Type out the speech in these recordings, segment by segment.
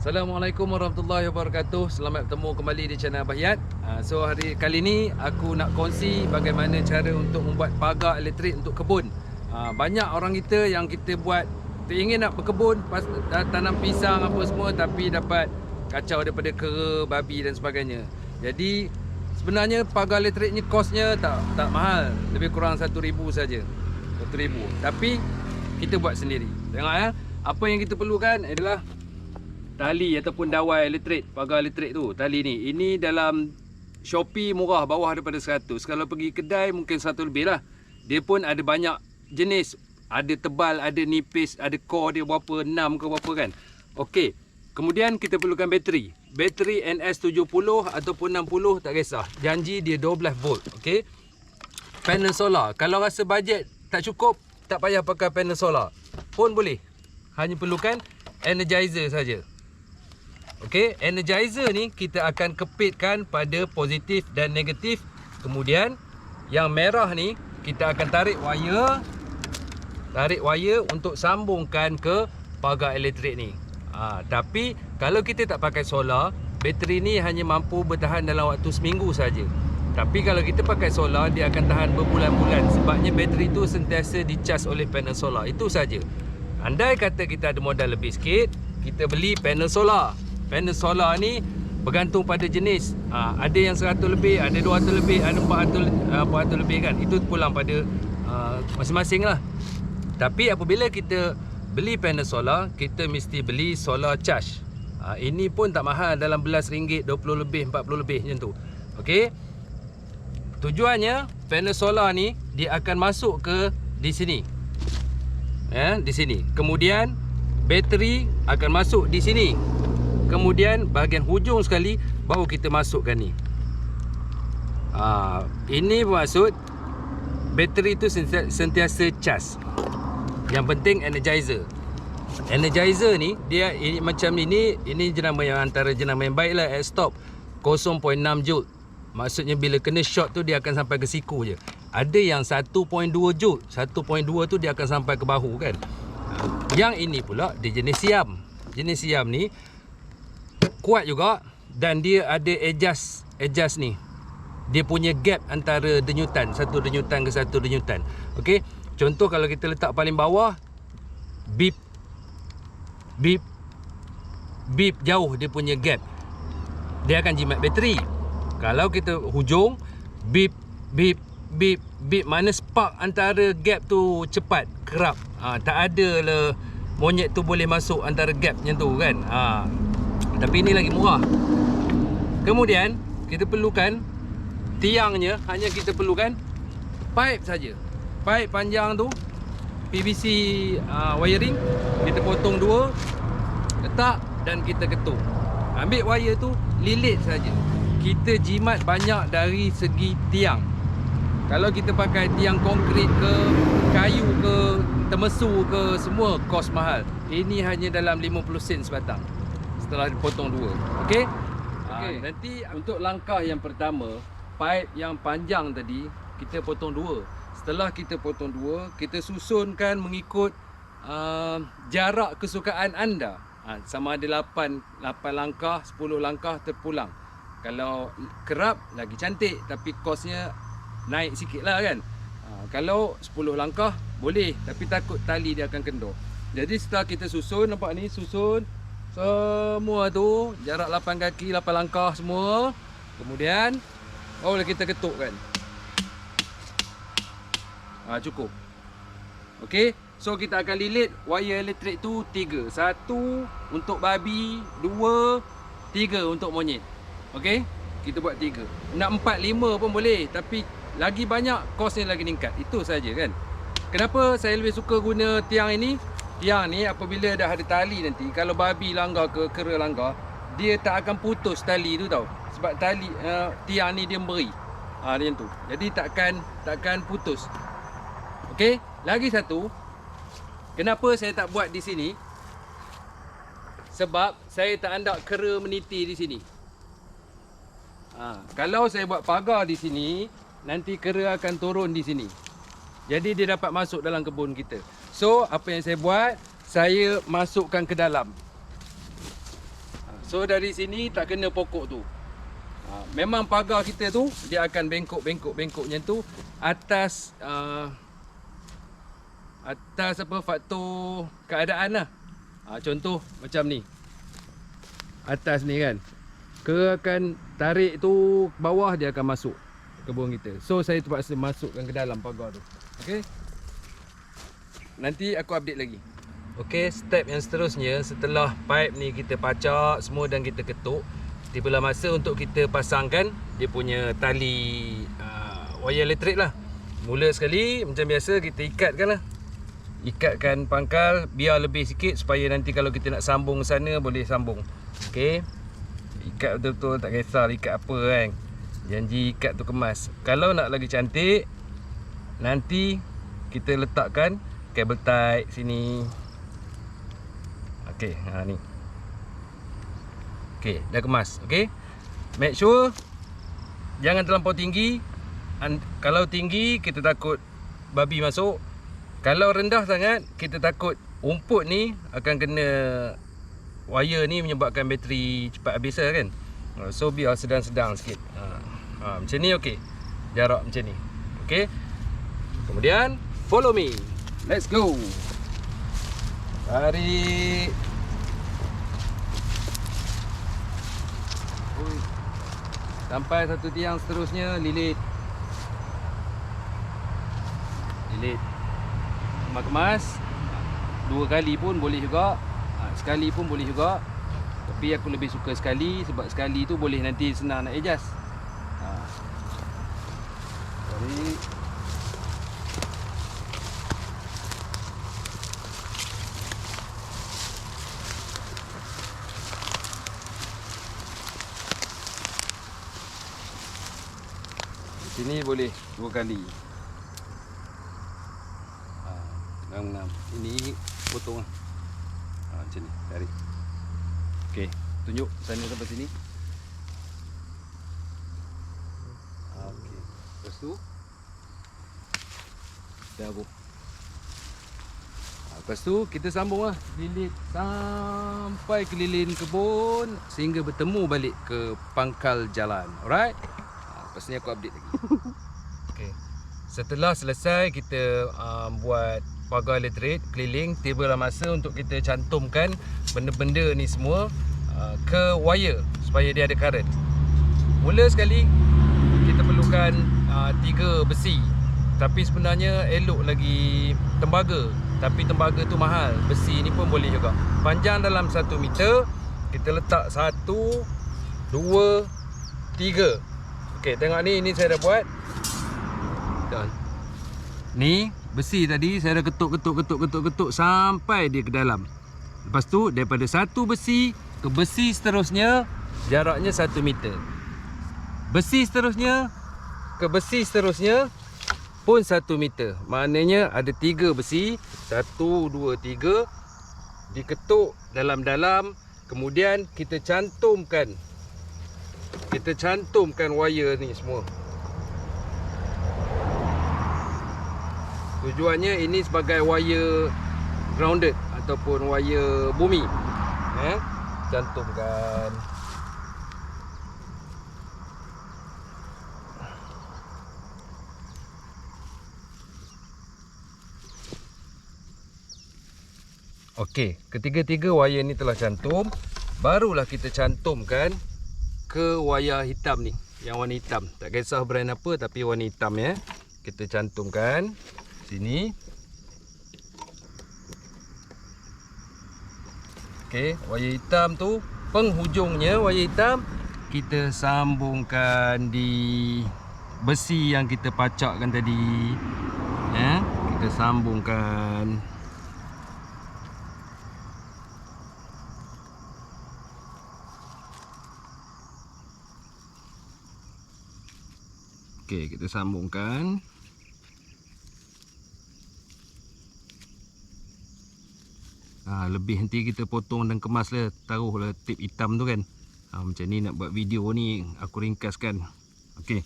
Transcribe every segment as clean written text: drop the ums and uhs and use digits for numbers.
Assalamualaikum warahmatullahi wabarakatuh. Selamat bertemu kembali di channel Abah Yat. So hari kali ni aku nak kongsi bagaimana cara untuk membuat pagar elektrik untuk kebun. Banyak orang kita yang kita buat teringin nak berkebun, tanam pisang apa semua, tapi dapat kacau daripada kera, babi dan sebagainya. Jadi sebenarnya pagar elektrik ni kosnya tak mahal, lebih kurang 1,000 saja. 1,000. Tapi kita buat sendiri. Tengok ya. Apa yang kita perlukan adalah tali ataupun dawai elektrik, pagar elektrik tu. Tali ni, ini dalam Shopee murah, bawah daripada 100. Kalau pergi kedai mungkin 100 lebih lah. Dia pun ada banyak jenis. Ada tebal, ada nipis, ada core dia berapa, 6 ke berapa kan. Okey. Kemudian kita perlukan bateri. Bateri NS70 ataupun 60 tak kisah. Janji dia 12 volt. Okey. Panel solar. Kalau rasa bajet tak cukup, tak payah pakai panel solar pun boleh. Hanya perlukan energizer saja. Okey, energizer ni kita akan kepitkan pada positif dan negatif. Kemudian yang merah ni kita akan tarik wire untuk sambungkan ke pagar elektrik ni. Tapi kalau kita tak pakai solar, bateri ni hanya mampu bertahan dalam waktu seminggu saja. Tapi kalau kita pakai solar, dia akan tahan berbulan-bulan. Sebabnya bateri tu sentiasa dicas oleh panel solar. Itu saja. Andai kata kita ada modal lebih sikit, kita beli panel solar. Panel solar ni bergantung pada jenis. Ada yang 100 lebih, ada 200 lebih, ada 400 lebih kan. Itu pulang pada masing-masing lah. Tapi apabila kita beli panel solar, kita mesti beli solar charge. Ini pun tak mahal, dalam belas ringgit, 20 lebih, 40 lebih macam tu. Okey. Tujuannya panel solar ni dia akan masuk ke di sini. Di sini. Kemudian bateri akan masuk di sini. Kemudian bahagian hujung sekali baru kita masukkan ni. Ini bermaksud bateri tu sentiasa cas. Yang penting energizer. Energizer ni dia macam ini jenama yang antara jenama yang baik lah, stop 0.6 joule. Maksudnya bila kena short tu dia akan sampai ke siku je. Ada yang 1.2 joule. 1.2 tu dia akan sampai ke bahu kan. Yang ini pula dia jenis siam. Jenis siam ni kuat juga dan dia ada adjust ni. Dia punya gap antara denyutan, satu denyutan ke satu denyutan. Okey. Contoh kalau kita letak paling bawah, beep jauh dia punya gap. Dia akan jimat bateri. Kalau kita hujung, beep mana spark antara gap tu cepat, kerap. Tak ada lah monyet tu boleh masuk antara gap macam tu kan. Tapi ini lagi murah. Kemudian kita perlukan tiangnya, hanya kita perlukan pipe saja. Pipe panjang tu PVC wiring, kita potong 2, letak dan kita ketuk. Ambil wire tu, lilit saja. Kita jimat banyak dari segi tiang. Kalau kita pakai tiang konkrit ke, kayu ke, temesu ke, semua kos mahal. Ini hanya dalam 50 sen sebatang setelah dipotong 2. Okey? Nanti untuk langkah yang pertama, pipe yang panjang tadi kita potong 2. Setelah kita potong 2, kita susunkan mengikut jarak kesukaan anda. Sama ada 8 langkah, 10 langkah terpulang. Kalau kerap lagi cantik, tapi kosnya naik sikit lah kan. Kalau 10 langkah boleh, tapi takut tali dia akan kendor. Jadi setelah kita susun, nampak ni, susun semua tu, jarak 8 kaki, 8 langkah semua. Kemudian barulah kita ketuk kan. Cukup. Okey. So kita akan lilit wire elektrik tu 3. 1 untuk babi, 2, 3 untuk monyet. Okey. Kita buat 3. Nak 4, 5 pun boleh, tapi lagi banyak kosnya lagi meningkat. Itu saja kan. Kenapa saya lebih suka guna tiang ini? Tiang ni apabila dah ada tali nanti, kalau babi langgar ke kera langgar, dia tak akan putus tali tu tau. Sebab tali tiang ni dia beri. Macam tu. Jadi takkan putus. Okey, lagi satu. Kenapa saya tak buat di sini? Sebab saya tak andak kera meniti di sini. Kalau saya buat pagar di sini, nanti kera akan turun di sini. Jadi dia dapat masuk dalam kebun kita. So, apa yang saya buat, saya masukkan ke dalam. So dari sini tak kena pokok tu. Memang pagar kita tu dia akan bengkok macam tu atas atas apa faktor keadaan lah. Contoh macam ni. Atas ni kan. Akan tarik tu bawah, dia akan masuk kebun kita. So saya terpaksa masukkan ke dalam pagar tu. Okey. Nanti aku update lagi. Okey, step yang seterusnya setelah pipe ni kita pacak semua dan kita ketuk, tibalah masa untuk kita pasangkan dia punya tali wire elektrik lah. Mula sekali macam biasa kita ikatkan lah. Ikatkan pangkal biar lebih sikit supaya nanti kalau kita nak sambung sana boleh sambung. Okey. Ikat betul-betul, tak kisah ikat apa kan. Janji ikat tu kemas. Kalau nak lagi cantik, nanti kita letakkan kabel tie sini. Okey, ni. Okey, dah kemas. Okey. Make sure jangan terlampau tinggi. Kalau tinggi kita takut babi masuk. Kalau rendah sangat kita takut rumput ni akan kena wire ni, menyebabkan bateri cepat habis lah kan. So biar sedang-sedang sikit. Macam ni okey. Jarak macam ni. Okey. Kemudian follow me. Let's go. Tarik. Sampai satu tiang seterusnya, lilit. Lilit. Kemas-kemas. 2 kali pun boleh juga. Sekali pun boleh juga. Tapi aku lebih suka sekali, sebab sekali tu boleh nanti senang nak adjust. Tarik. Sini boleh 2 kali. 6. Ini potong lah. Macam ni, tarik. Okey, tunjuk sana sampai sini. Okey. Lepas tu dah. Lepas tu kita sambung lah, lilit sampai keliling kebun sehingga bertemu balik ke pangkal jalan. Alright? Lepas ni aku update lagi. Okey. Setelah selesai kita buat pagar elektrik keliling, tibalah masa untuk kita cantumkan benda-benda ni semua ke wire supaya dia ada current. Mula sekali kita perlukan 3 besi. Tapi sebenarnya elok lagi tembaga. Tapi tembaga tu mahal. Besi ni pun boleh juga. Panjang dalam 1 meter. Kita letak 1, 2, 3. Okey, tengok ni, ini saya dah buat. Ni besi tadi saya dah ketuk sampai dia ke dalam. Lepas tu daripada satu besi ke besi seterusnya jaraknya 1 meter. Besi seterusnya ke besi seterusnya pun 1 meter. Maknanya ada 3 besi, 1, 2, 3 diketuk dalam-dalam. Kemudian kita cantumkan wire ni semua. Tujuannya ini sebagai wire grounded ataupun wire bumi. Cantumkan. Okey, ketiga-tiga wire ni telah cantum. Barulah kita cantumkan ke wayar hitam ni. Yang warna hitam. Tak kisah brand apa tapi warna hitam ya. Kita cantumkan sini. Okey, wayar hitam tu penghujungnya wayar hitam kita sambungkan di besi yang kita pacakkan tadi. Ya, kita sambungkan. Okey, kita sambungkan. Lebih nanti kita potong dan kemas lah, taruhlah tip hitam tu kan. Macam ni nak buat video ni aku ringkaskan. Okey.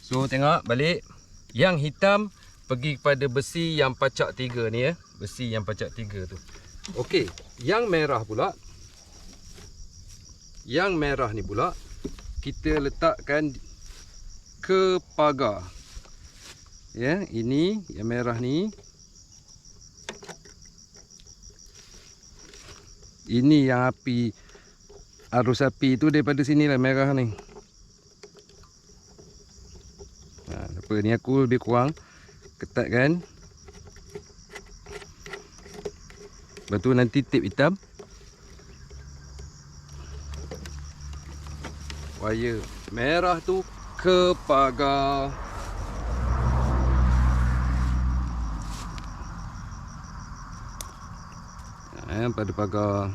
So tengok balik. Yang hitam pergi kepada besi yang pacak 3 ni ya. Besi yang pacak 3 tu. Okey, yang merah pula Yang merah ni pula kita letakkan ke pagar. Ya, ini yang merah ni. Ini yang api, arus api tu daripada sini lah, merah ni. Apa ni aku lebih kurang ketatkan. Lepas tu nanti tip hitam, wire merah tu ke pagar. Pada pagar.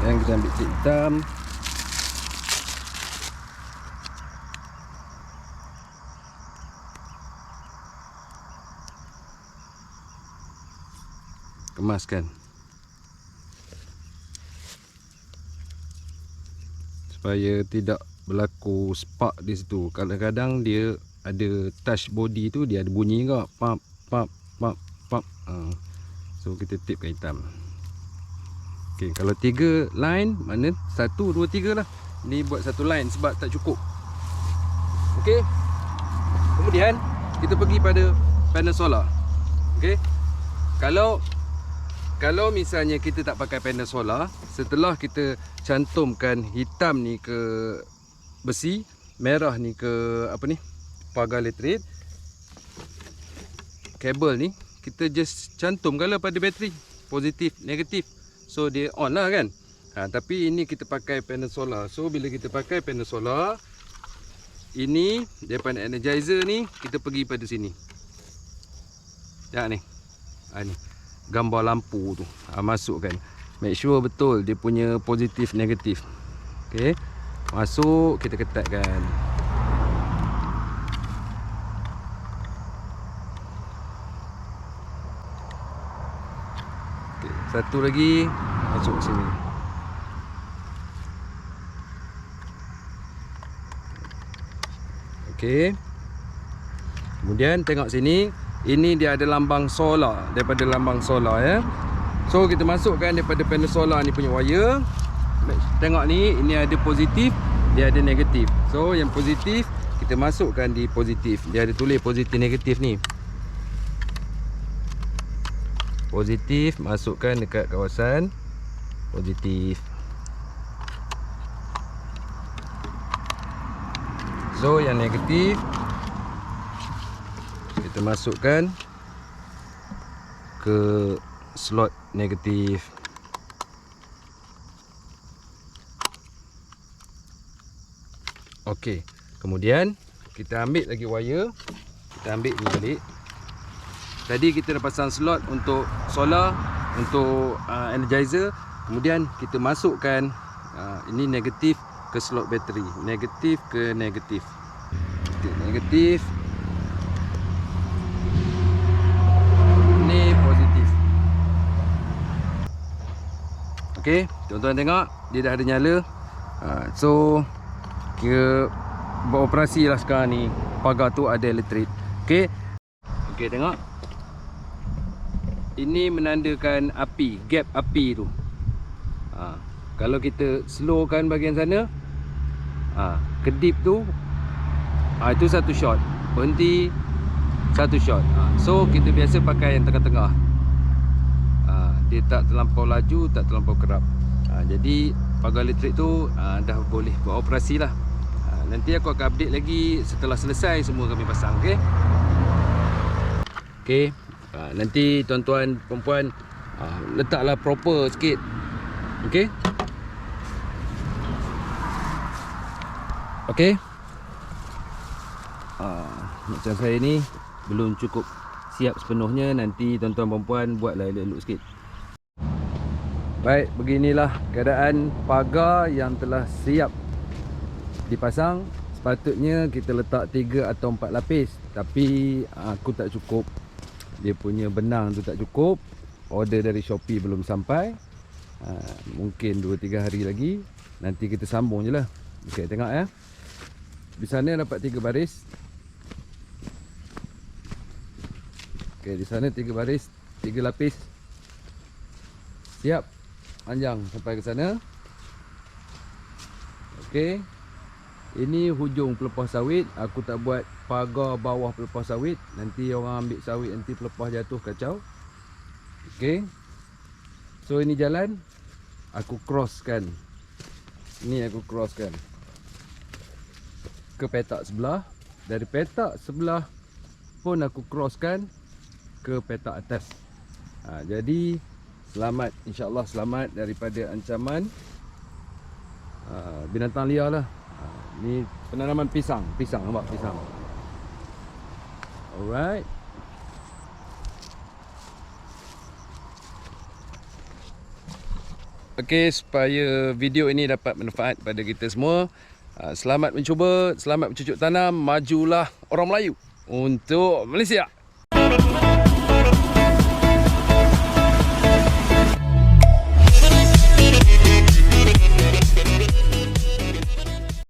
Dan kita ambil tip hitam. Kemaskan supaya tidak berlaku spark di situ. Kadang-kadang dia ada touch body tu, dia ada bunyi juga, pap pap pap pap. So kita tipkan hitam. Okey, kalau 3 line, mana 1 2 3 lah. Ni buat 1 line sebab tak cukup. Okey. Kemudian kita pergi pada panel solar. Okey. Kalau misalnya kita tak pakai panel solar, setelah kita cantumkan hitam ni ke besi, merah ni ke apa ni, pagar elektrik, kabel ni kita just cantumkanlah pada bateri, positif, negatif. So dia on lah kan. Tapi ini kita pakai panel solar. So bila kita pakai panel solar, ini daripada energizer ni kita pergi pada sini. Ya ni. Ni gambar lampu tu, masukkan. Make sure betul dia punya positif negatif. Okey. Masuk, kita ketatkan. Okey, satu lagi masuk sini. Okey. Kemudian tengok sini. Ini dia ada lambang solar, daripada lambang solar ya. So kita masukkan daripada panel solar ni punya wire. Tengok ni, ini ada positif, dia ada negatif. So yang positif kita masukkan di positif. Dia ada tulis positif negatif ni. Positif masukkan dekat kawasan positif. So yang negatif kita masukkan ke slot negatif. Okey, kemudian kita ambil lagi wire. Kita ambil ni balik. Tadi kita dah pasang slot untuk solar, untuk energizer. Kemudian kita masukkan ini negatif ke slot bateri. Negatif ke negatif. Negatif. Okey, tuan-tuan tengok dia dah ada nyala. So kira beroperasi lah sekarang ni. Pagar tu ada elektrik. Okey. Okey, tengok. Ini menandakan api, gap api tu. Kalau kita slowkan bahagian sana, kedip tu, itu satu shot. Berhenti, satu shot. So kita biasa pakai yang tengah-tengah. Dia tak terlampau laju, tak terlampau kerap. Jadi pagar elektrik tu dah boleh beroperasi lah. Nanti aku akan update lagi setelah selesai semua kami pasang. Okay. Okay. Nanti tuan-tuan perempuan letaklah proper sikit. Okay. Okay. Macam saya ni belum cukup siap sepenuhnya. Nanti tuan-tuan perempuan buatlah elok-elok sikit. Baik, beginilah keadaan pagar yang telah siap dipasang. Sepatutnya kita letak 3 atau 4 lapis, tapi aku tak cukup. Dia punya benang tu tak cukup. Order dari Shopee belum sampai. Mungkin 2-3 hari lagi. Nanti kita sambung je lah. Ok, tengok ya. Di sana dapat 3 baris. Okey, di sana 3 baris, 3 lapis. Siap. Panjang sampai ke sana. Okey. Ini hujung pelepah sawit. Aku tak buat pagar bawah pelepah sawit. Nanti orang ambil sawit, nanti pelepah jatuh kacau. Okey. So ini jalan. Aku crosskan. Ni aku crosskan ke petak sebelah. Dari petak sebelah pun aku crosskan ke petak atas. Jadi selamat, insya-Allah selamat daripada ancaman binatang liar lah. Ni penanaman pisang, nampak pisang. Alright. Okey, supaya video ini dapat manfaat pada kita semua, selamat mencuba, selamat bercucuk tanam, majulah orang Melayu untuk Malaysia.